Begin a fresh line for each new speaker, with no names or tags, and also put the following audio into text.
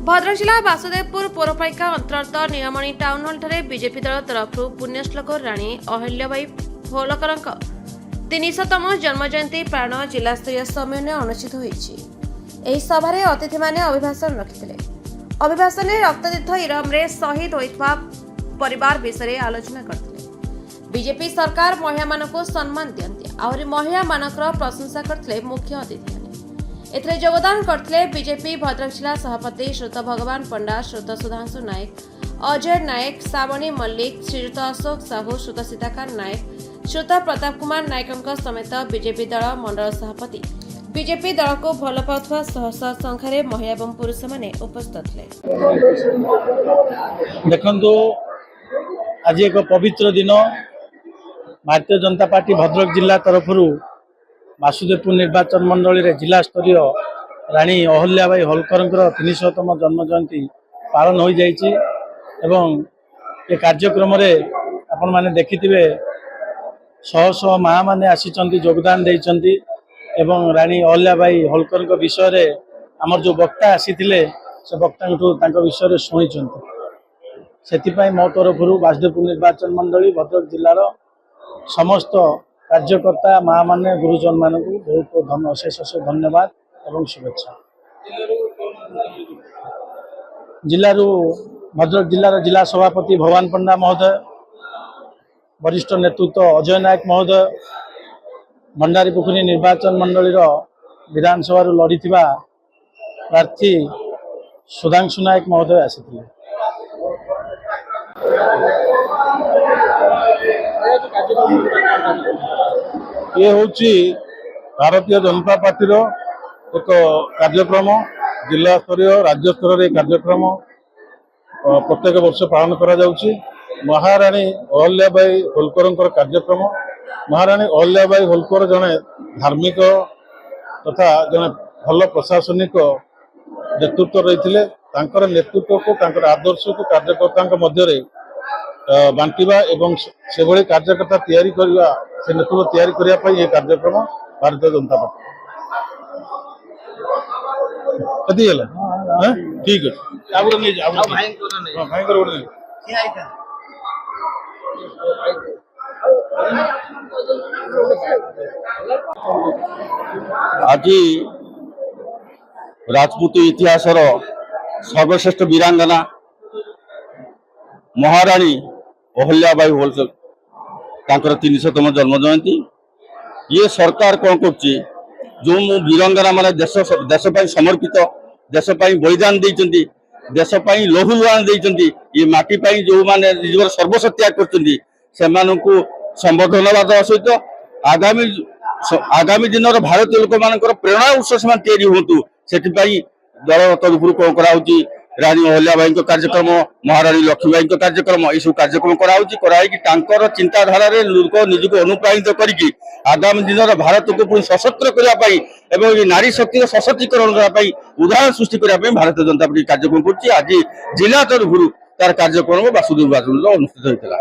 भद्रक जिला वासुदेवपुर पौरपालिका अंतर्गत नीलमणि town hall ठारे बीजेपी दल तरफ पुण्यश्लोक राणी अहिल्याबाई होलकर 300तम जन्मजयंती पालन जिलास्तरीय सम्मेलन अनुष्ठित होती। सभारे अतिथि माने अभिभाषण रखिथिले। अभिभाषण में रक्ततीर्थ इरम रे शहीद होइतबा परिवार विषय आलोचना करथिले। बीजेपी सरकार महिला मानक सम्मान दियंती आहुरी महिला मानकर प्रशंसा करथिले। मुख्य अतिथि एथरे योगदान करथिले बीजेपी भद्रक जिला सभापति श्रोत भगवान पंडा, श्रोत सुधांशु नायक, अजय नायक, श्रावणी मल्लिक, श्रीयुत अशोक साहू, श्रोत सीताकांत नायक, श्रोत प्रताप कुमार नायक समेत बीजेपी दल मंडल सभापति बीजेपी दल को भल पाउथवा शह शह संख्यारे महिला एवं पुरुष माने उपस्थित थे।
देखंतु आज एक पवित्र दिन भारतीय जनता पार्टी भद्रक जिला तरफ वासुदेवपुर निर्वाचन मंडल रे जिला स्तरीय राणी अहिल्याबाई होलकर 300तम जन्म जयंती पालन हो जाइए। ये कार्यक्रम रे आपण माने देखिथिबे शह शह माँ माने आसीचंती योगदान देइचंती एवं राणी अहिल्याबाई होलकर विषय रे आमर जो वक्ता आसीथिले से वक्ता विषय रे शुणिचंती। सेतिपाई मो तरफ वासुदेवपुर निर्वाचन मंडली भद्रक जिलार समस्त कार्यकर्ता माँ माने गुरुजन मान बहुत अशेष धन्यवाद एवं शुभेच्छा। जिलू भद्रक जिलार जिला सभापति भगवान पंडा महोदय, वरिष्ठ नेतृत्व अजय नायक महोदय, भंडारी पुखुरी निर्वाचन मंडलीर विधानसभा लड़ी प्रार्थी सुधांशु नायक महोदय आसीथिले। ये होची भारतीय जनता पार्टी एक कार्यक्रम, जिला स्तरीय राज्य स्तर रे कार्यक्रम प्रत्येक वर्ष पालन करा जाउची। महाराणी अहिल्याबाई होलकर कार्यक्रम। महाराणी अहिल्याबाई होलकर जने धार्मिक तथा जने भल प्रशासनिक नेतृत्व रही। तांकर नेतृत्व को तांकर आदर्श को कार्यकर्ता मध्य बांटिबा एवं से भली कार्यकर्ता तैयारी करबा, से नेतृत्व तैयारी करिया पई ये कार्यक्रम भारतीय जनता पार्टी कदी हला। हां ठीक है आबुर नहीं जाबुर भाई को नहीं हां भाई को नहीं की आई था।
आज राजपूत इतिहास सर्वश्रेष्ठ वीरांगना महाराणी अहिल्याबाई होलकर 300तम जन्म जयंती। ये सरकार कौन कर जो वीरांगना माने देश समर्पित, देश बलिदान देइचंती, देश लहुलुहान देइचंती, ये माटी जो माने निजर सर्वस्व त्याग करचंती सेमानकु संबर्धनावाद सहित आगामी दिन भारतीय लोक मानकर प्रेरणा उत्स से तैयारी होतु से दल तरफ कौन कराउची राणी अहिल्याबाई कार्यक्रम, महाराणी लक्ष्मीबाई कार्यक्रम, ये सब कार्यक्रम कराई चिंताधारा लोक निजक अनुप्राणित करके आगामी दिन भारत को पुणी सशस्त्र करने नारी शक्ति सशक्तिकरण करने उदाहरण सृष्टि करने भारतीय जनता पार्टी कार्यक्रम कर। आज जिला तरफ तार कार्यक्रम वासुदेव अनुष्ठित होता।